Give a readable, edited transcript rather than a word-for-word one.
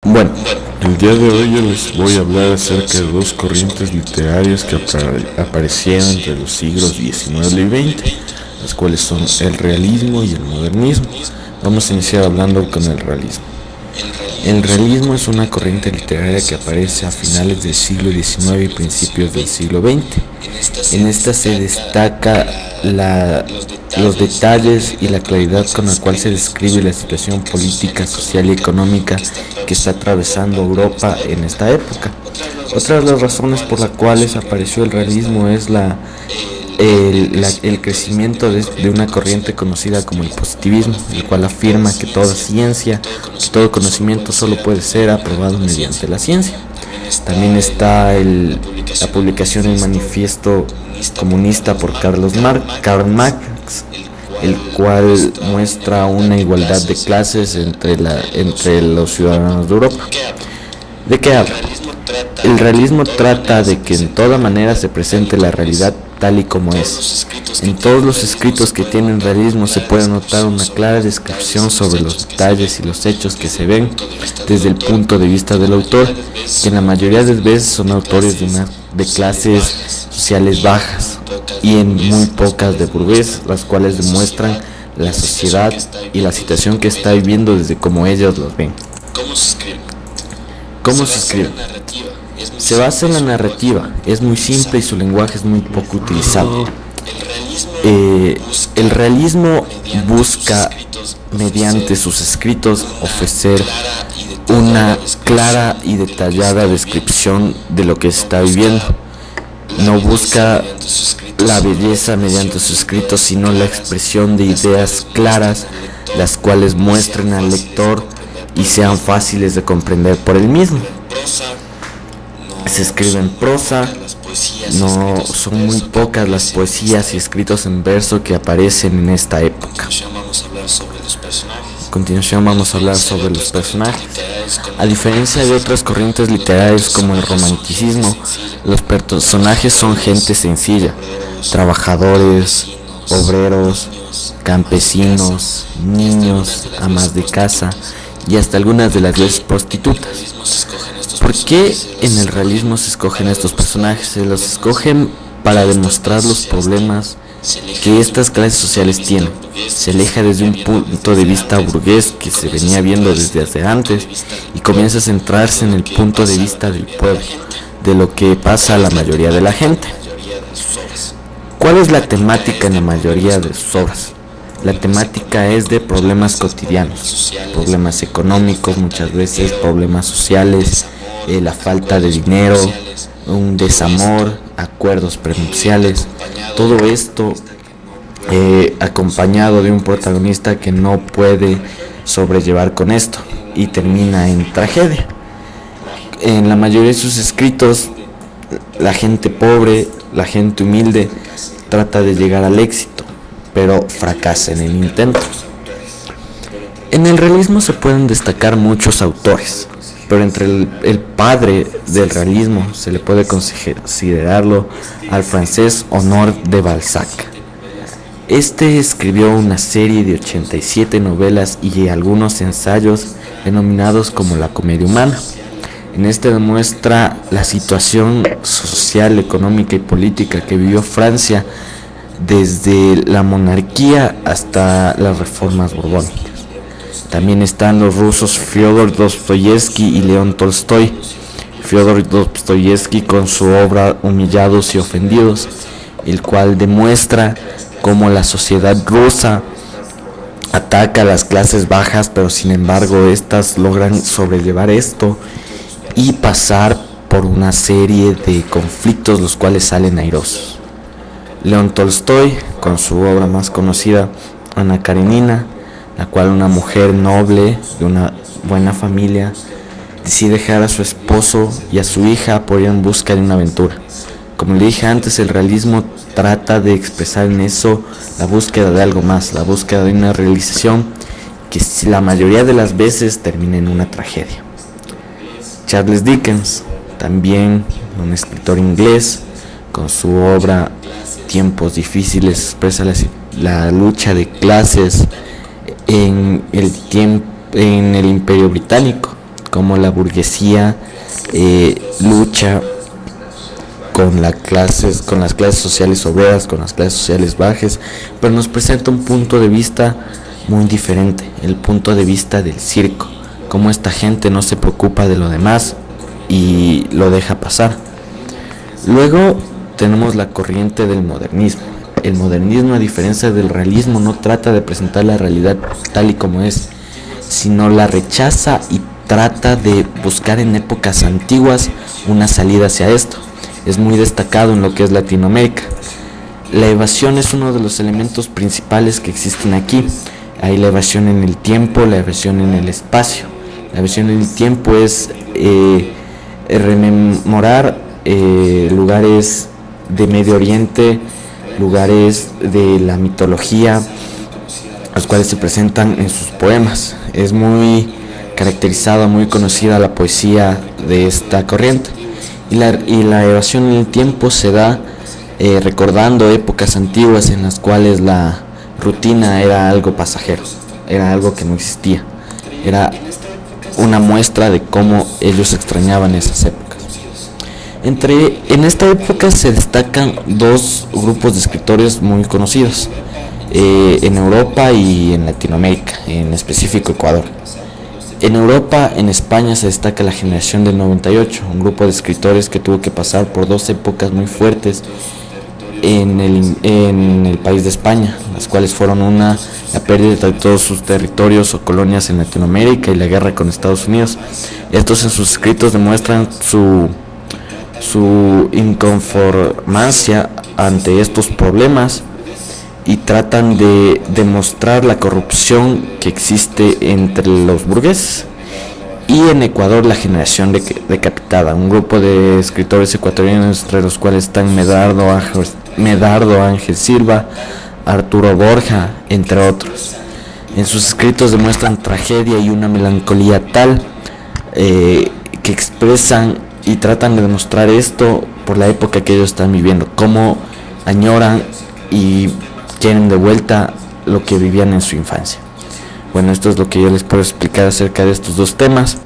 Bueno, el día de hoy yo les voy a hablar acerca de dos corrientes literarias que aparecieron entre los siglos XIX y XX, las cuales son el realismo y el modernismo. Vamos a iniciar hablando con el realismo. El realismo es una corriente literaria que aparece a finales del siglo XIX y principios del siglo XX. En esta se destaca los detalles y la claridad con la cual se describe la situación política, social y económica que está atravesando Europa en esta época. Otra de las razones por las cuales apareció el realismo es el crecimiento de una corriente conocida como el positivismo, el cual afirma que toda ciencia, todo conocimiento solo puede ser aprobado mediante la ciencia. También está la publicación del manifiesto comunista por Karl Marx, el cual muestra una igualdad de clases entre los ciudadanos de Europa. ¿De qué habla? El realismo trata de que en toda manera se presente la realidad tal y como es. En todos los escritos que tienen realismo se puede notar una clara descripción sobre los detalles y los hechos que se ven desde el punto de vista del autor, que en la mayoría de veces son autores de clases sociales bajas y en muy pocas de burgueses, las cuales demuestran la sociedad y la situación que está viviendo desde como ellos los ven. ¿Cómo se escribe? Se basa en la narrativa, es muy simple y su lenguaje es muy poco utilizado. El realismo busca, mediante sus escritos, ofrecer una clara y detallada descripción de lo que se está viviendo. No busca la belleza mediante sus escritos, sino la expresión de ideas claras, las cuales muestren al lector y sean fáciles de comprender por él mismo. Se escribe en prosa, no son muy pocas las poesías y escritos en verso que aparecen en esta época. A continuación vamos a hablar sobre los personajes. A diferencia de otras corrientes literarias como el romanticismo, los personajes son gente sencilla, trabajadores, obreros, campesinos, niños, amas de casa y hasta algunas de las veces prostitutas. ¿Por qué en el realismo se escogen estos personajes? Se los escogen para demostrar los problemas que estas clases sociales tienen. Se aleja desde un punto de vista burgués que se venía viendo desde hace antes y comienza a centrarse en el punto de vista del pueblo, de lo que pasa a la mayoría de la gente. ¿Cuál es la temática en la mayoría de sus obras? La temática es de problemas cotidianos, problemas económicos muchas veces, problemas sociales, la falta de dinero, un desamor, acuerdos prenupciales, todo esto acompañado de un protagonista que no puede sobrellevar con esto y termina en tragedia. En la mayoría de sus escritos, la gente pobre, la gente humilde trata de llegar al éxito, pero fracasa en el intento. En el realismo se pueden destacar muchos autores, pero entre el padre del realismo se le puede considerarlo al francés Honoré de Balzac. Este escribió una serie de 87 novelas y algunos ensayos denominados como la comedia humana. En este demuestra la situación social, económica y política que vivió Francia desde la monarquía hasta las reformas borbónicas. También están los rusos Fyodor Dostoyevsky y León Tolstoy. Fyodor Dostoyevsky con su obra Humillados y Ofendidos, el cual demuestra cómo la sociedad rusa ataca a las clases bajas, pero sin embargo estas logran sobrellevar esto y pasar por una serie de conflictos los cuales salen airosos. León Tolstoy con su obra más conocida, Ana Karenina, la cual una mujer noble de una buena familia decide dejar a su esposo y a su hija por ir en busca de una aventura. Como le dije antes, el realismo trata de expresar en eso la búsqueda de algo más, la búsqueda de una realización que la mayoría de las veces termina en una tragedia. Charles Dickens, también un escritor inglés, con su obra Tiempos difíciles, expresa la lucha de clases en el Imperio Británico, cómo la burguesía lucha con las clases sociales obreras, con las clases sociales bajas, pero nos presenta un punto de vista muy diferente, el punto de vista del circo, cómo esta gente no se preocupa de lo demás y lo deja pasar. Luego tenemos la corriente del modernismo. El modernismo, a diferencia del realismo, no trata de presentar la realidad tal y como es, sino la rechaza y trata de buscar en épocas antiguas una salida hacia esto. Es muy destacado en lo que es Latinoamérica. La evasión es uno de los elementos principales que existen aquí. Hay la evasión en el tiempo, la evasión en el espacio. La evasión en el tiempo es rememorar lugares de Medio Oriente, lugares de la mitología, los cuales se presentan en sus poemas. Es muy caracterizada, muy conocida la poesía de esta corriente. Y la evasión en el tiempo se da recordando épocas antiguas en las cuales la rutina era algo pasajero, era algo que no existía, era una muestra de cómo ellos extrañaban esas épocas. En esta época se destacan dos grupos de escritores muy conocidos en Europa y en Latinoamérica, en específico Ecuador. En Europa, en España, se destaca la generación del 98, un grupo de escritores que tuvo que pasar por dos épocas muy fuertes en el país de España, las cuales fueron la pérdida de todos sus territorios o colonias en Latinoamérica y la guerra con Estados Unidos. Estos en sus escritos demuestran su inconformancia ante estos problemas y tratan de demostrar la corrupción que existe entre los burgueses. Y en Ecuador, la generación decapitada, un grupo de escritores ecuatorianos entre los cuales están Medardo Ángel Silva, Arturo Borja, entre otros. En sus escritos demuestran tragedia y una melancolía tal que expresan y tratan de demostrar esto por la época que ellos están viviendo, cómo añoran y quieren de vuelta lo que vivían en su infancia. Bueno, esto es lo que yo les puedo explicar acerca de estos dos temas.